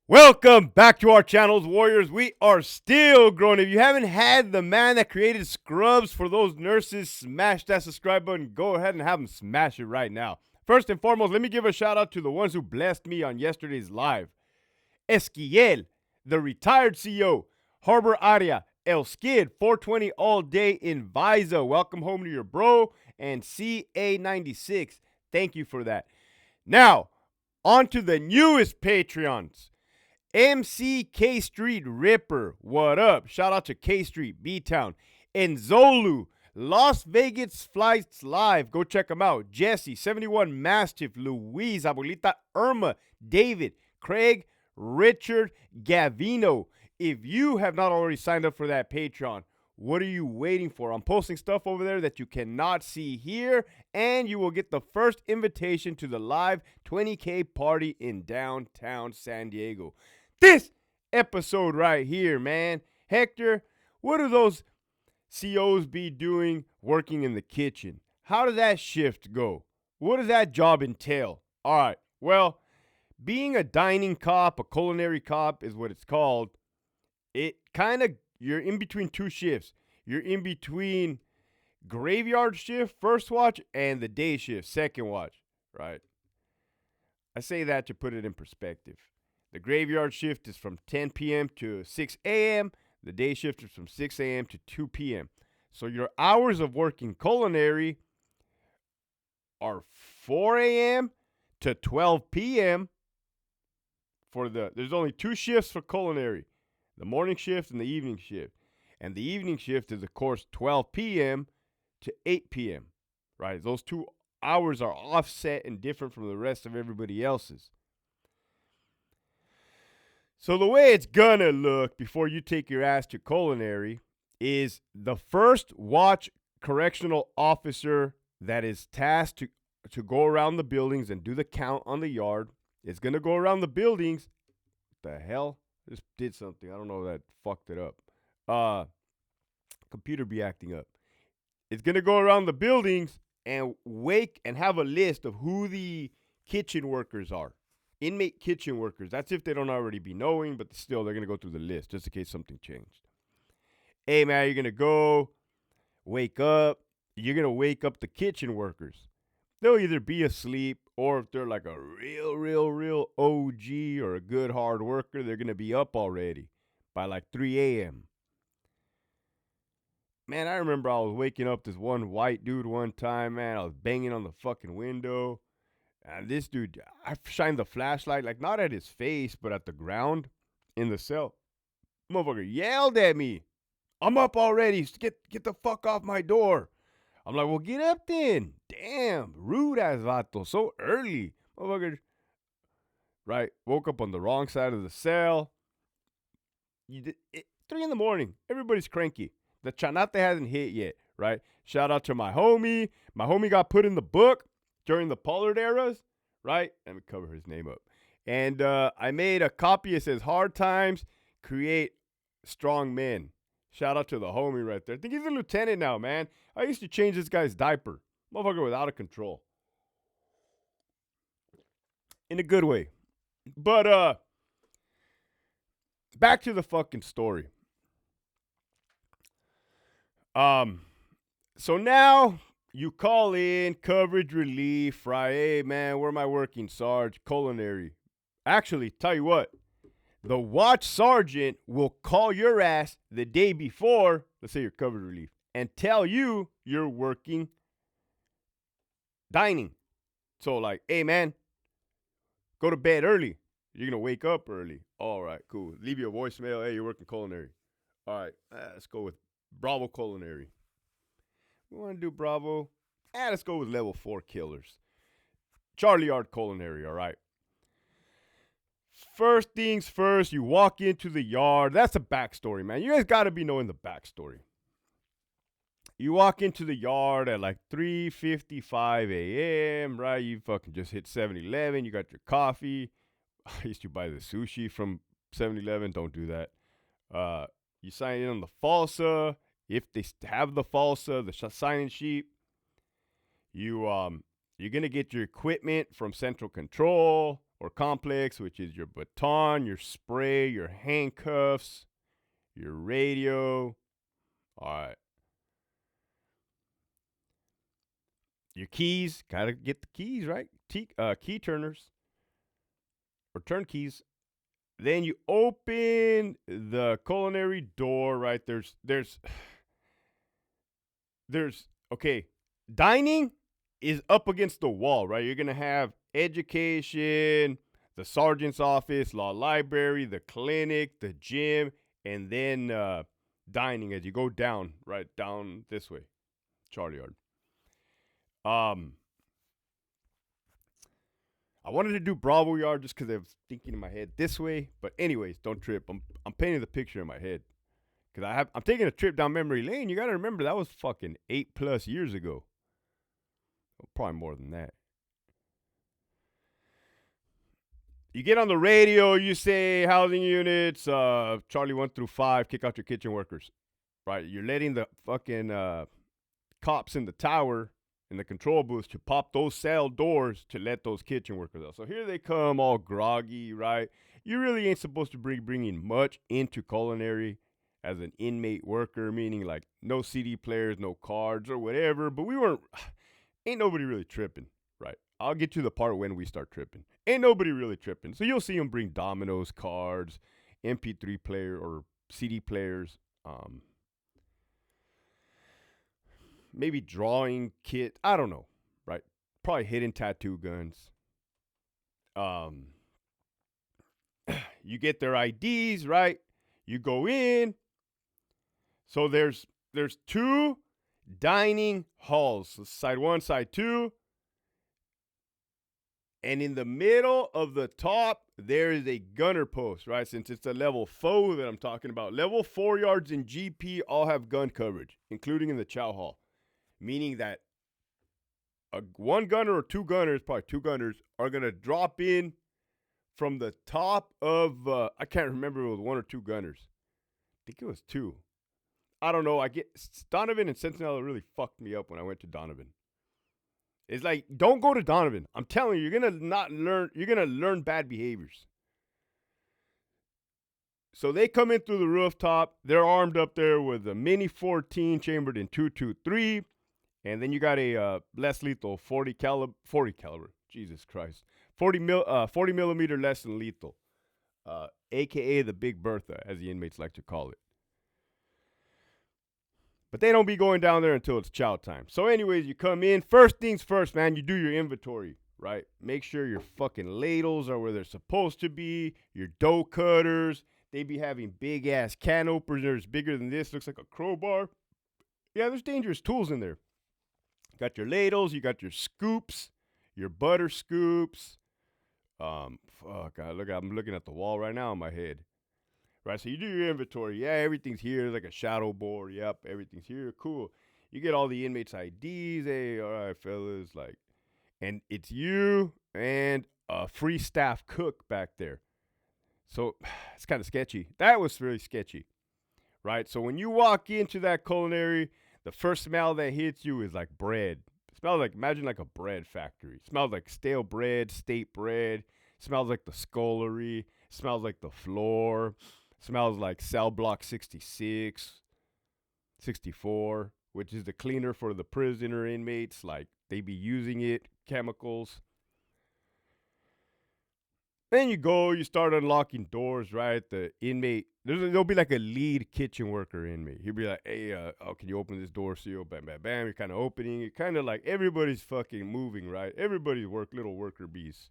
Welcome back to our channels, Warriors. We are still growing. If you haven't had the man that created scrubs for those nurses, smash that subscribe button. Go ahead and have them smash it right now. First and foremost, let me give a shout out to the ones who blessed me on yesterday's live. Esquiel, the retired CEO, Harbor Aria, El Skid, 420 all day in Visa. Welcome home to your bro. And CA96. Thank you for that. Now, on to the newest Patreons. MC K Street Ripper, what up? Shout out to K Street, B-Town. Enzolu, Las Vegas Flights Live. Go check them out. Jesse, 71 Mastiff, Louise, Abuelita Irma, David, Craig, Richard, Gavino. If you have not already signed up for that Patreon, what are you waiting for? I'm posting stuff over there that you cannot see here, and you will get the first invitation to the live 20K party in downtown San Diego. This episode right here, man. Hector, what do those COs be doing working in the kitchen? How does that shift go? What does that job entail? All right, well, being a dining cop, a culinary cop is what it's called. It kind of, you're in between two shifts. You're in between graveyard shift, first watch, and the day shift, second watch, right? I say that to put it in perspective. The graveyard shift is from 10 p.m. to 6 a.m. The day shift is from 6 a.m. to 2 p.m. So your hours of working culinary are 4 a.m. to 12 p.m. There's only two shifts for culinary, the morning shift and the evening shift. And the evening shift is, of course, 12 p.m. to 8 p.m., right? Those 2 hours are offset and different from the rest of everybody else's. So the way it's gonna look before you take your ass to culinary is the first watch correctional officer that is tasked to go around the buildings and do the count on the yard is gonna go around the buildings. What the hell? Just did something. I don't know, that fucked it up. Computer be acting up. It's gonna go around the buildings and wake and have a list of who the kitchen workers are. Inmate kitchen workers. That's if they don't already be knowing, but still they're gonna go through the list just in case something changed. Hey man, you're gonna go wake up. You're gonna wake up the kitchen workers. They'll either be asleep, or if they're like a real OG or a good hard worker, they're gonna be up already by like 3 a.m. Man, I remember I was waking up this one white dude one time, man. I was banging on the fucking window. And this dude, I shined the flashlight, like not at his face, but at the ground in the cell. Motherfucker yelled at me. I'm up already. Get the fuck off my door. I'm like, well, get up then. Damn, rude ass vato. So early. Motherfucker, right? Woke up on the wrong side of the cell. 3 in the morning. Everybody's cranky. The chanate hasn't hit yet, right? Shout out to my homie. My homie got put in the book during the Pollard eras, right? Let me cover his name up. And I made a copy. It says, hard times create strong men. Shout out to the homie right there. I think he's a lieutenant now, man. I used to change this guy's diaper. Motherfucker was out of control. In a good way. But back to the fucking story. So now you call in coverage relief, right? Hey man, where am I working, Sarge? Culinary. Actually, tell you what, the watch sergeant will call your ass the day before, let's say you're coverage relief, and tell you you're working dining. So like, hey man, go to bed early. You're gonna wake up early. All right, cool. Leave you a voicemail. Hey, you're working culinary. All right, let's go with Bravo Culinary. We want to do Bravo. Let's go with level 4 killers. Charlie Yard Culinary, all right. First things first, you walk into the yard. That's a backstory, man. You guys got to be knowing the backstory. You walk into the yard at like 3:55 a.m., right? You fucking just hit 7-Eleven. You got your coffee. I used to buy the sushi from 7-Eleven. Don't do that. You sign in on the FALSA. If they have the FALSA, the sign-in sheet, you're going to get your equipment from Central Control or complex, which is your baton, your spray, your handcuffs, your radio. All right. Your keys, gotta get the keys, right? Key turners or turnkeys. Then you open the culinary door, right? There's okay. Dining is up against the wall, right? You're gonna have education, the sergeant's office, law library, the clinic, the gym, and then dining as you go down, right down this way, Charlie Yard. I wanted to do Bravo Yard just because I was thinking in my head this way, but anyways, don't trip. I'm painting the picture in my head because I'm taking a trip down memory lane. You gotta remember that was fucking 8+ years ago. Well, probably more than that. You get on the radio, you say housing units, Charlie 1 through 5, kick out your kitchen workers. Right? You're letting the fucking cops in the tower, in the control booth, to pop those cell doors to let those kitchen workers out. So here they come all groggy, right? You really ain't supposed to be bringing much into culinary as an inmate worker, meaning like no CD players, no cards or whatever. But ain't nobody really tripping, right? I'll get to the part when we start tripping. Ain't nobody really tripping. So you'll see them bring dominoes, cards, MP3 player or CD players, maybe drawing kit. I don't know, right? Probably hidden tattoo guns. You get their IDs, right? You go in. So there's 2 dining halls, so side 1, side 2. And in the middle of the top, there is a gunner post, right? Since it's a level 4 that I'm talking about. Level 4 yards in GP all have gun coverage, including in the chow hall. Meaning that one gunner or 2 gunners, probably 2 gunners, are going to drop in from the top of, I can't remember if it was 1 or 2 gunners. I think it was 2. I don't know. Donovan and Centinela really fucked me up when I went to Donovan. It's like, don't go to Donovan. I'm telling you, you're going to learn bad behaviors. So they come in through the rooftop. They're armed up there with a Mini 14 chambered in .223. And then you got a less lethal 40 caliber. Jesus Christ. 40 millimeter less than lethal. AKA the Big Bertha, as the inmates like to call it. But they don't be going down there until it's chow time. So anyways, you come in. First things first, man, you do your inventory, right? Make sure your fucking ladles are where they're supposed to be. Your dough cutters. They be having big-ass can openers bigger than this. Looks like a crowbar. Yeah, there's dangerous tools in there. You got your ladles. You got your scoops. Your butter scoops. I'm looking at the wall right now in my head. Right, so you do your inventory. Yeah, everything's here. Like a shadow board. Yep, everything's here. Cool. You get all the inmates' IDs. Hey, all right, fellas. And it's you and a free staff cook back there. So it's kind of sketchy. That was really sketchy. Right, so when you walk into that culinary, the first smell that hits you is like bread. It smells like, imagine like a bread factory. It smells like stale bread, state bread. It smells like the scullery. It smells like the floor. Smells like cell block 66, 64, which is the cleaner for the prisoner inmates. Like, they be using it, chemicals. Then you start unlocking doors, right? The inmate, there'll be like a lead kitchen worker inmate. He'll be like, hey, can you open this door seal? Bam, bam, bam. You're kind of opening it. Kind of like everybody's fucking moving, right? Everybody's little worker bees.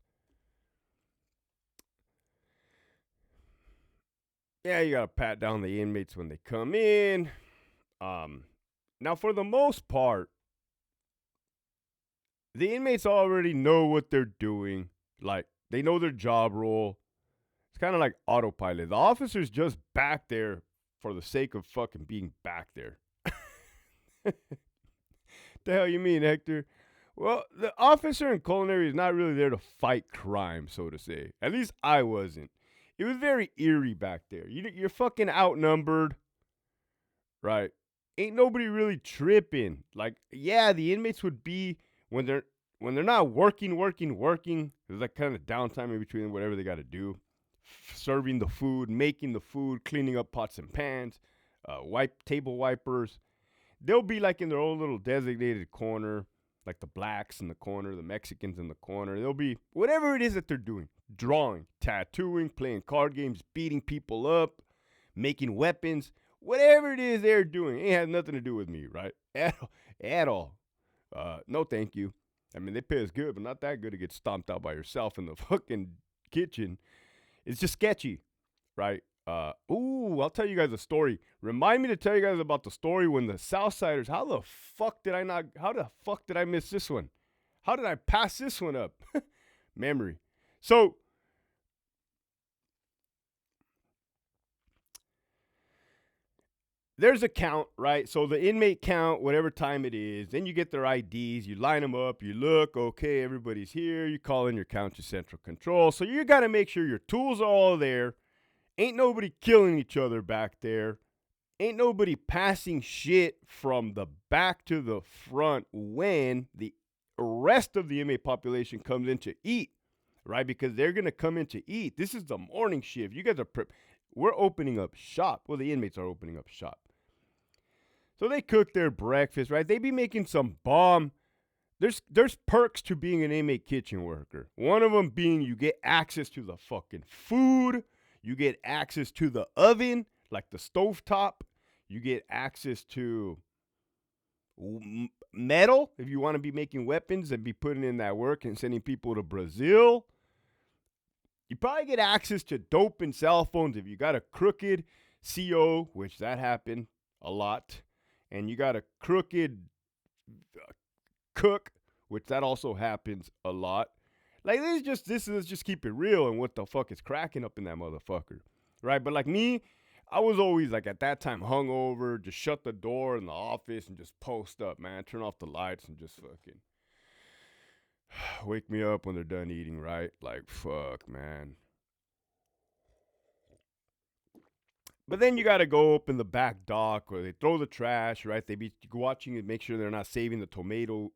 Yeah, you gotta pat down the inmates when they come in. Now, for the most part, the inmates already know what they're doing. Like, they know their job role. It's kind of like autopilot. The officer's just back there for the sake of fucking being back there. The hell you mean, Hector? Well, the officer in culinary is not really there to fight crime, so to say. At least I wasn't. It was very eerie back there. You're fucking outnumbered, right? Ain't nobody really tripping. Like, yeah, the inmates would be when when they're not working, there's like kind of downtime in between whatever they got to do. Serving the food, making the food, cleaning up pots and pans, table wipers. They'll be like in their own little designated corner, like the blacks in the corner, the Mexicans in the corner. They'll be whatever it is that they're doing, drawing, tattooing, playing card games, beating people up, making weapons, whatever it is they're doing. It has nothing to do with me, right? At all. No, thank you. I mean, they pay us good, but not that good to get stomped out by yourself in the fucking kitchen. It's just sketchy, right? I'll tell you guys a story. Remind me to tell you guys about the story when the Southsiders. How the fuck did I miss this one? How did I pass this one up? Memory. So, there's a count, right? So the inmate count, whatever time it is, then you get their IDs, you line them up, you look, okay, everybody's here, you call in your county central control. So you got to make sure your tools are all there. Ain't nobody killing each other back there. Ain't nobody passing shit from the back to the front when the rest of the inmate population comes in to eat, right? Because they're going to come in to eat. This is the morning shift. You guys are we're opening up shop. Well, the inmates are opening up shop. So they cook their breakfast, right? They be making some bomb. There's perks to being an inmate kitchen worker. One of them being you get access to the fucking food. You get access to the oven, like the stovetop. You get access to metal if you want to be making weapons and be putting in that work and sending people to Brazil. You probably get access to dope and cell phones if you got a crooked CO, which that happened a lot. And you got a crooked cook, which that also happens a lot. Like, let's just keep it real and what the fuck is cracking up in that motherfucker, right? But like me, I was always like at that time hungover, just shut the door in the office and just post up, man. Turn off the lights and just fucking wake me up when they're done eating, right? Like, fuck, man. But then you got to go up in the back dock where they throw the trash, right? They be watching it, make sure they're not saving the tomato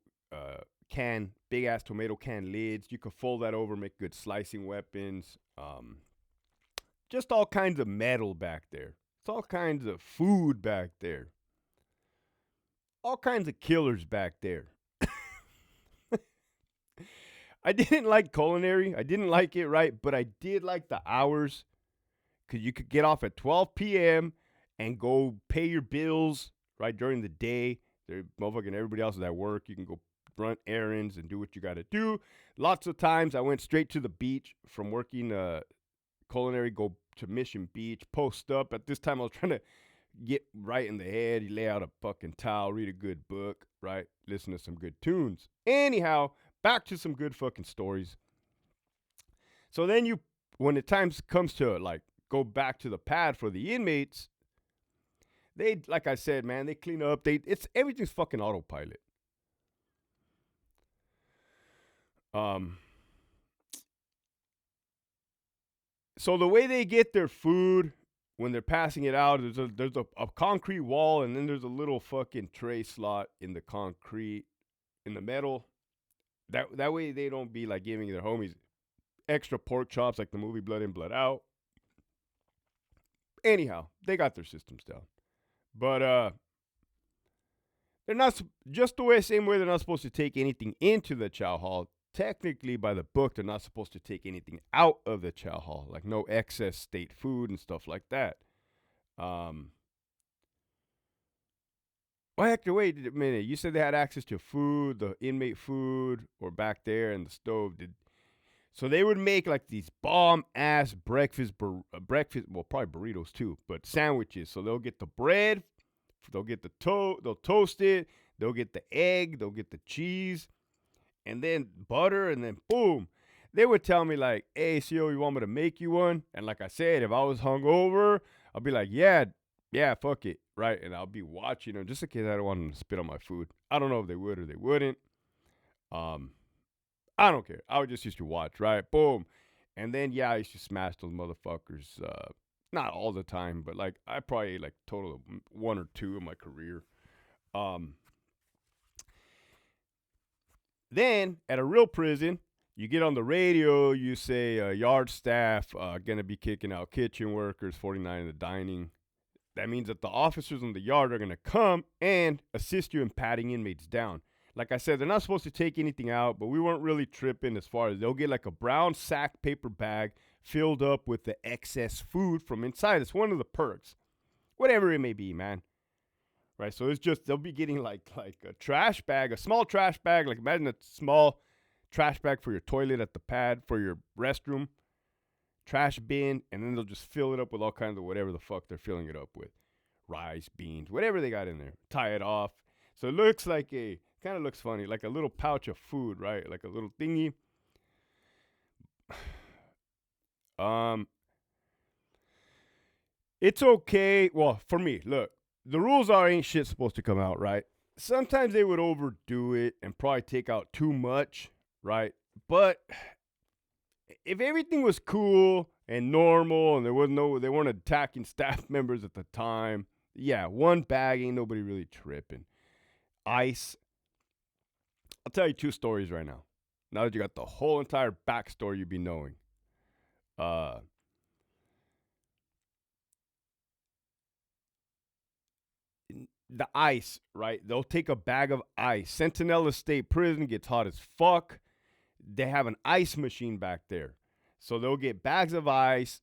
can, big ass tomato can lids. You could fold that over, make good slicing weapons. Just all kinds of metal back there. It's all kinds of food back there. All kinds of killers back there. I didn't like culinary. I didn't like it, right? But I did like the hours. Because you could get off at 12 p.m. and go pay your bills, right, during the day. Motherfucking everybody else is at work. You can go run errands and do what you got to do. Lots of times I went straight to the beach from working culinary, go to Mission Beach, post up. At this time I was trying to get right in the head. You lay out a fucking towel, read a good book, right, listen to some good tunes. Anyhow, back to some good fucking stories. So then when the time comes to like go back to the pad for the inmates, they, like I said, man, they clean up. Everything's fucking autopilot. So the way they get their food when they're passing it out, there's a concrete wall, and then there's a little fucking tray slot in the concrete, in the metal. That way they don't be like giving their homies extra pork chops like the movie Blood In, Blood Out. Anyhow, they got their systems down. But they're not, just the way, same way they're not supposed to take anything into the chow hall. Technically, by the book, they're not supposed to take anything out of the chow hall, like no excess state food and stuff like that. Well, Hector, wait a minute. You said they had access to food, the inmate food, or back there in the stove. So they would make like these bomb-ass breakfast, well, probably burritos too, but sandwiches. So they'll get the bread, they'll get the they'll toast it, they'll get the egg, they'll get the cheese, and then butter, and then boom. They would tell me like, hey, CO, you want me to make you one? And like I said, if I was hungover, I'll be like, yeah, fuck it, right? And I'll be watching them just in case I don't want them to spit on my food. I don't know if they would or they wouldn't. I don't care. I would just used to watch, right? Boom. And then, yeah, I used to smash those motherfuckers. Not all the time, but like I probably ate like total of one or two in my career. Then at a real prison, you get on the radio, you say yard staff gonna be kicking out kitchen workers, 49 in the dining. That means that the officers on the yard are gonna come and assist you in patting inmates down. Like I said, they're not supposed to take anything out, but we weren't really tripping as far as they'll get like a brown sack paper bag filled up with the excess food from inside. It's one of the perks, whatever it may be, man. Right, so it's just they'll be getting like a trash bag, a small trash bag. Like imagine a small trash bag for your toilet at the pad for your restroom, trash bin, and then they'll just fill it up with all kinds of whatever the fuck they're filling it up with, rice, beans, whatever they got in there. Tie it off, so it looks like kind of looks funny, like a little pouch of food, right? Like a little thingy. It's okay. Well, for me, look. The rules are ain't shit supposed to come out, right? Sometimes they would overdo it and probably take out too much, right? But if everything was cool and normal and they weren't attacking staff members at the time, yeah, one bag ain't nobody really tripping. Ice. I'll tell you 2 stories right now. Now that you got the whole entire backstory you'd be knowing. The ice, right? They'll take a bag of ice. Centinela State Prison gets hot as fuck. They have an ice machine back there. So they'll get bags of ice.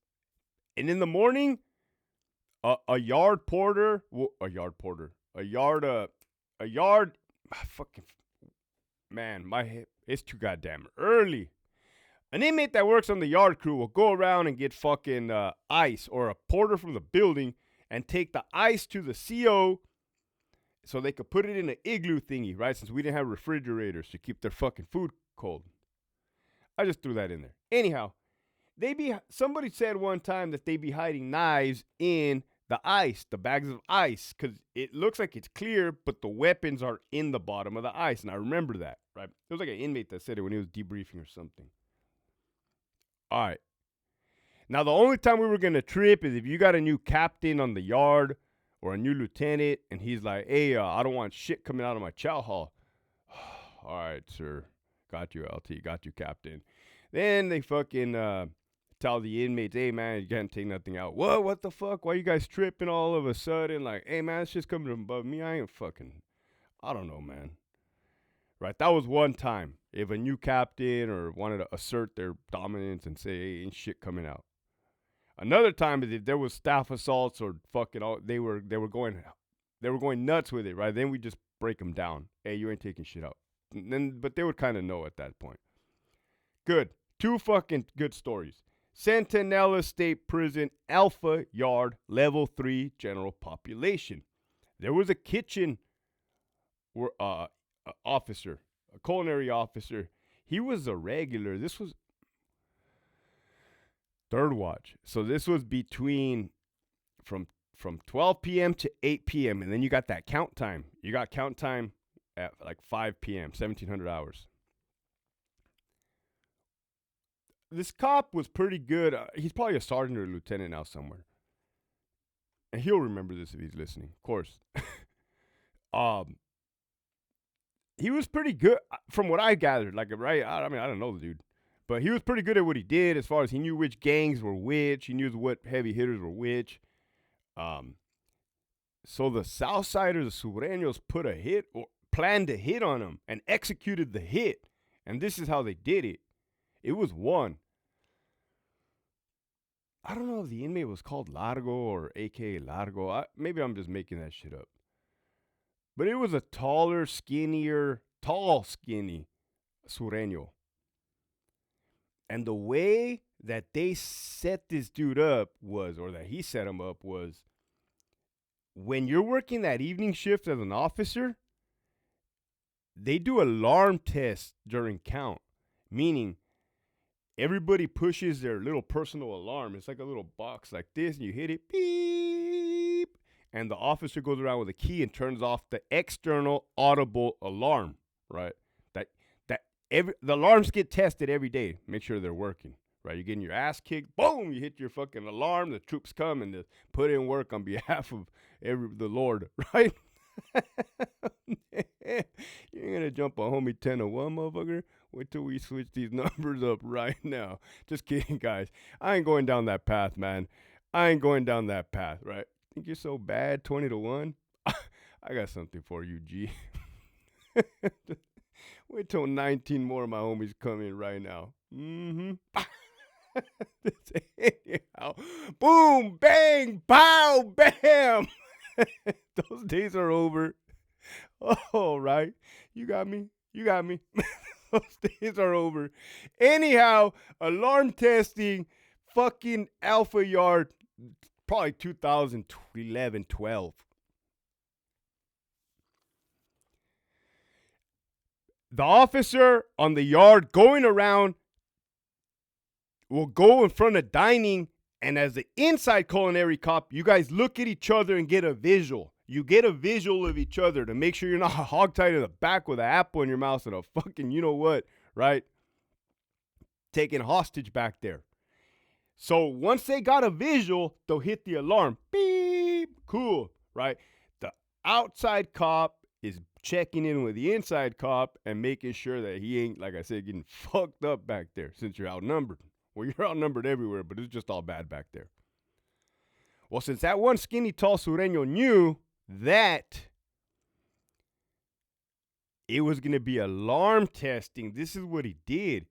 And in the morning, a yard, fucking, man, my head, it's too goddamn early. An inmate that works on the yard crew will go around and get fucking ice, or a porter from the building, and take the ice to the CO so they could put it in an igloo thingy, right? Since we didn't have refrigerators to keep their fucking food cold. I just threw that in there. Anyhow, somebody said one time that they be hiding knives in the ice, the bags of ice, because it looks like it's clear, but the weapons are in the bottom of the ice. And I remember that, right? It was like an inmate that said it when he was debriefing or something. All right. Now, the only time we were going to trip is if you got a new captain on the yard or a new lieutenant, and he's like, hey, I don't want shit coming out of my chow hall. All right, sir. Got you, LT. Got you, captain. Then they fucking tell the inmates, hey, man, you can't take nothing out. What the fuck? Why you guys tripping all of a sudden? Like, hey, man, it's just coming above me. I don't know, man. Right, that was one time. If a new captain or wanted to assert their dominance and say, hey, ain't shit coming out. Another time is if there was staff assaults or fucking all, they were going nuts with it, right? Then we just break them down. Hey, you ain't taking shit out. But they would kind of know at that point. Good. 2 fucking good stories. Centinela State Prison, Alpha Yard, Level 3 General Population. There was a kitchen officer, a culinary officer. He was a regular. This was third watch. So this was between from 12 p.m. to 8 p.m. And then you got that count time. You got count time at like 5 p.m., 1700 hours. This cop was pretty good. He's probably a sergeant or a lieutenant now somewhere. And he'll remember this if he's listening, of course. He was pretty good from what I gathered. Like, right? I mean, I don't know the dude. But he was pretty good at what he did as far as he knew which gangs were which. He knew what heavy hitters were which. So the Southsiders, the Sureños, put a hit or planned to hit on him and executed the hit. And this is how they did it. It was one. I don't know if the inmate was called Largo or AKA Largo. Maybe I'm just making that shit up. But it was a tall, skinny Sureño. And the way that they set this dude up was, or that he set him up was, when you're working that evening shift as an officer, they do alarm tests during count. Meaning, everybody pushes their little personal alarm. It's like a little box like this, and you hit it, beep, and the officer goes around with a key and turns off the external audible alarm, right? The alarms get tested every day. Make sure they're working, right? You're getting your ass kicked. Boom! You hit your fucking alarm. The troops come and they put in work on behalf of the Lord, right? You ain't gonna jump a homie 10 to 1, motherfucker. Wait till we switch these numbers up right now. Just kidding, guys. I ain't going down that path, man. I ain't going down that path, right? Think you're so bad, 20 to 1? I got something for you, G. Wait till 19 more of my homies come in right now. Anyhow, boom, bang, pow, bam. Those days are over. All right. You got me. You got me. Those days are over. Anyhow, alarm testing, fucking Alpha Yard, probably 2011, 12. The officer on the yard going around will go in front of dining, and as the inside culinary cop, you guys look at each other and get a visual. You get a visual of each other to make sure you're not hogtied in the back with an apple in your mouth and a fucking you know what, right? Taking hostage back there. So once they got a visual, they'll hit the alarm. Beep. Cool, right? The outside cop is checking in with the inside cop and making sure that he ain't, like I said, getting fucked up back there since you're outnumbered. Well, you're outnumbered everywhere, but it's just all bad back there. Well, since that one skinny, tall Sureño knew that it was going to be alarm testing, this is what he did.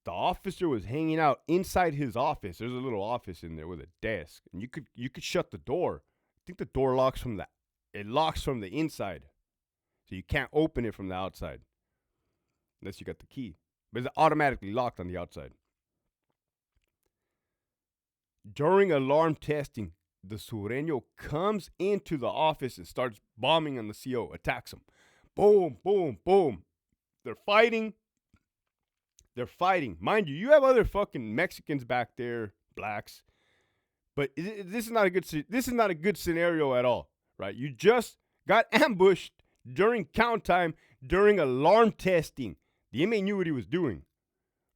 The officer was hanging out inside his office. There's a little office in there with a desk, and you could shut the door. I think the door locks from the inside, so you can't open it from the outside unless you got the key. But it's automatically locked on the outside. During alarm testing, the Sureño comes into the office and starts bombing on the CO, attacks him. Boom, boom, boom. They're fighting. Mind you, you have other fucking Mexicans back there, blacks. But this is not a good scenario at all, right? You just got ambushed during count time, during alarm testing. The inmate knew what he was doing,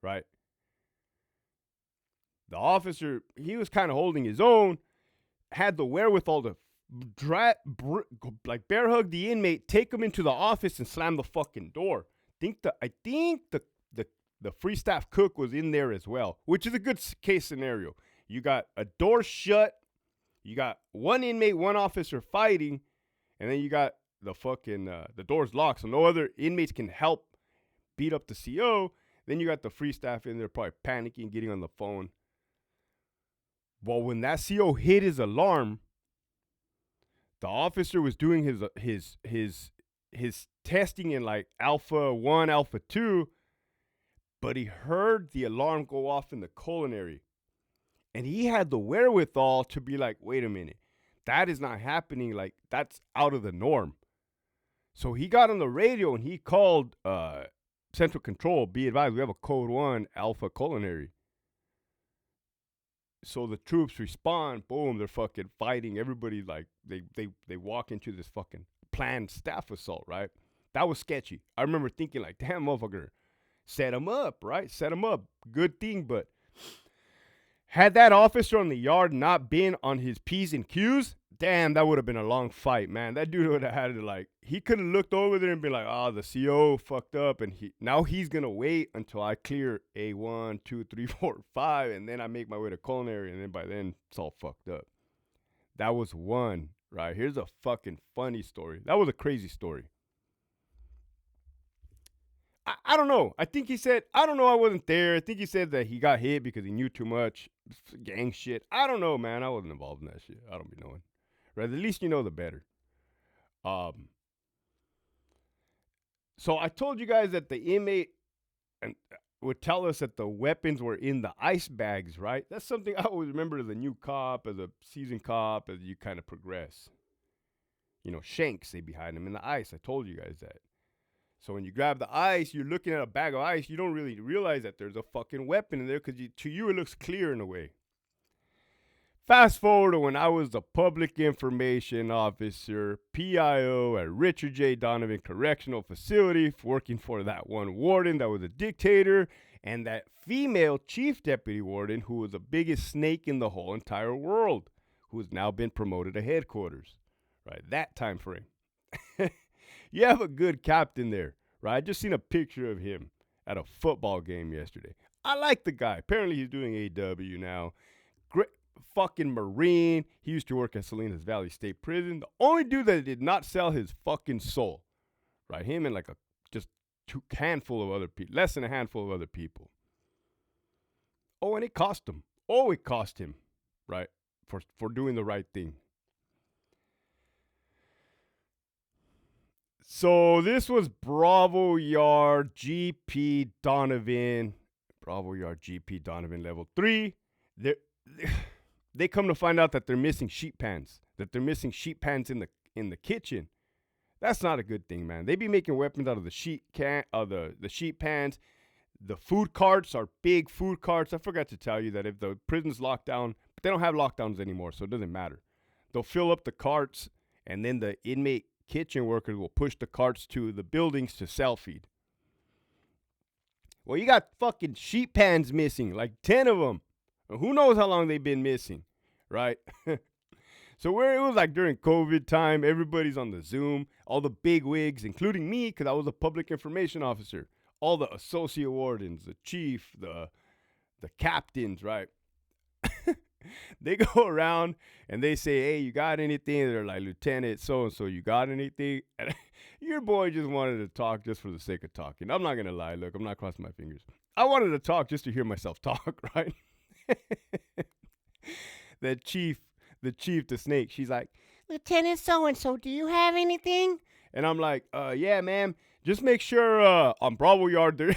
right? The officer, he was kind of holding his own, had the wherewithal to bear hug the inmate, take him into the office, and slam the fucking door. I think the free staff cook was in there as well, which is a good case scenario. You got a door shut, you got one inmate, one officer fighting, and then you got the fucking the door's locked, so no other inmates can help beat up the CO. Then you got the free staff in there probably panicking, getting on the phone. Well, when that CO hit his alarm, the officer was doing his testing in like Alpha 1, Alpha 2, but he heard the alarm go off in the culinary. And he had the wherewithal to be like, wait a minute, that is not happening. Like, that's out of the norm. So he got on the radio and he called Central Control. Be advised, we have a Code 1 Alpha Culinary. So the troops respond. Boom, they're fucking fighting. Everybody, like, they walk into this fucking planned staff assault, right? That was sketchy. I remember thinking, like, damn, motherfucker, set him up, right? Set him up. Good thing, but had that officer on the yard not been on his P's and Q's, damn, that would have been a long fight, man. That dude would have had to, like, he could have looked over there and been like, oh, the CO fucked up, and now he's going to wait until I clear A1, 2, 3, 4, 5, and then I make my way to culinary, and then by then, it's all fucked up. That was one, right? Here's a fucking funny story. That was a crazy story. I don't know. I think he said, I don't know, I wasn't there. I think he said that he got hit because he knew too much. Gang shit. I don't know, man. I wasn't involved in that shit. I don't be knowing. Right? The least you know, the better. So I told you guys that the inmate would tell us that the weapons were in the ice bags, right? That's something I always remember as a new cop, as a seasoned cop, as you kind of progress. You know, shanks, they be hiding them in the ice. I told you guys that. So when you grab the ice, you're looking at a bag of ice. You don't really realize that there's a fucking weapon in there because to you it looks clear in a way. Fast forward to when I was the public information officer, PIO at Richard J. Donovan Correctional Facility, working for that one warden that was a dictator, and that female chief deputy warden who was the biggest snake in the whole entire world, who has now been promoted to headquarters. Right, that time frame. You have a good captain there, right? I just seen a picture of him at a football game yesterday. I like the guy. Apparently, he's doing AW now. Great fucking Marine. He used to work at Centinela State Prison. The only dude that did not sell his fucking soul, right? Him and like a just handful of other people, less than a handful of other people. Oh, and it cost him. Oh, it cost him, right? For doing the right thing. So this was Bravo Yard GP Donovan. Bravo Yard GP Donovan level 3. They come to find out that they're missing sheet pans. That they're missing sheet pans in the kitchen. That's not a good thing, man. They be making weapons out of the sheet pans. The food carts are big food carts. I forgot to tell you that if the prison's locked down, but they don't have lockdowns anymore, so it doesn't matter. They'll fill up the carts, and then the inmate kitchen workers will push the carts to the buildings to self-feed. Well, you got fucking sheet pans missing, like 10 of them. Who knows how long they've been missing, right? So where it was like during COVID time, everybody's on the Zoom, all the big wigs, including me, because I was a public information officer, all the associate wardens, the chief, the captains, right? They go around and they say, hey, you got anything? They're like, Lieutenant so-and-so, you got anything? And your boy just wanted to talk just for the sake of talking. I'm not going to lie. Look, I'm not crossing my fingers. I wanted to talk just to hear myself talk, right? The chief, the snake, she's like, Lieutenant so-and-so, do you have anything? And I'm like, yeah, ma'am. Just make sure on Bravo Yard there.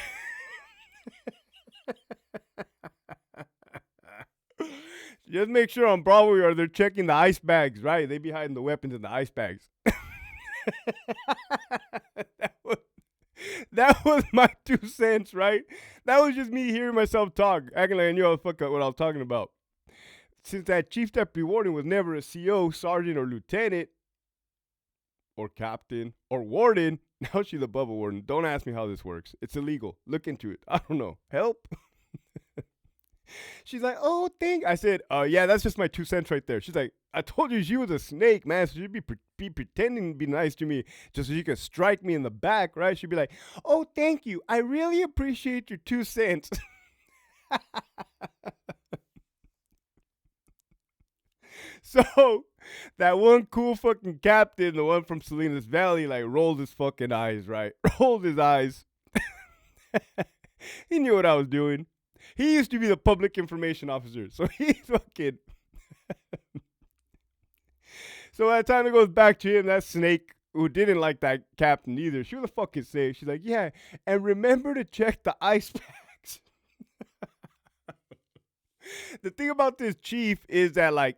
Just make sure on Bravo Yard they're checking the ice bags, right? They be hiding the weapons in the ice bags. That was my 2 cents, right? That was just me hearing myself talk, acting like I knew what I was talking about. Since that chief deputy warden was never a CO, sergeant, or lieutenant, or captain, or warden, now she's above a warden. Don't ask me how this works. It's illegal. Look into it. I don't know. Help? She's like, oh, I said, yeah, that's just my 2 cents right there. She's like, I told you she was a snake, man. So she'd be pretending to be nice to me just so she could strike me in the back, right? She'd be like, oh, thank you. I really appreciate your 2 cents. So that one cool fucking captain, the one from Salinas Valley, like rolled his fucking eyes, right? Rolled his eyes. He knew what I was doing. He used to be the public information officer, so he's fucking. So by the time it goes back to him, that snake who didn't like that captain either, she was a fucking snake. She's like, yeah, and remember to check the ice packs. The thing about this chief is that, like,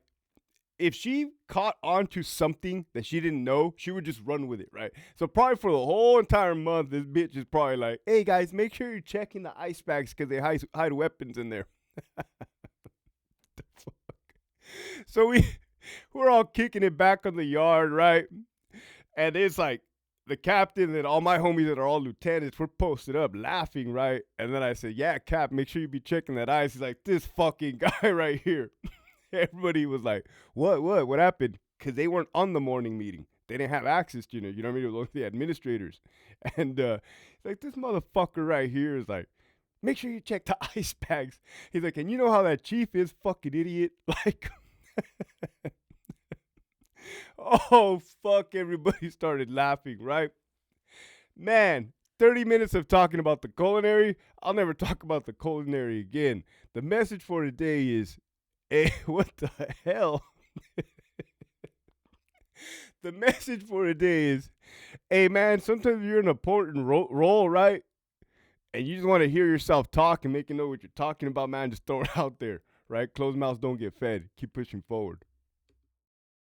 if she caught on to something that she didn't know, she would just run with it, right? So probably for the whole entire month, this bitch is probably like, hey, guys, make sure you're checking the ice bags because they hide weapons in there. The fuck? So we're all kicking it back on the yard, right? And it's like the captain and all my homies that are all lieutenants, we're posted up laughing, right? And then I said, yeah, Cap, make sure you be checking that ice. He's like, this fucking guy right here. Everybody was like, what happened? Because they weren't on the morning meeting. They didn't have access to it. You know what I mean? It was only the administrators. And he's like, this motherfucker right here is like, make sure you check the ice bags. He's like, and you know how that chief is, fucking idiot? Like, oh, fuck, everybody started laughing, right? Man, 30 minutes of talking about the culinary. I'll never talk about the culinary again. The message for today is, hey, what the hell? The message for today is, hey, man, sometimes you're in an important role, right? And you just want to hear yourself talk and make you know what you're talking about, man. Just throw it out there, right? Closed mouths don't get fed. Keep pushing forward.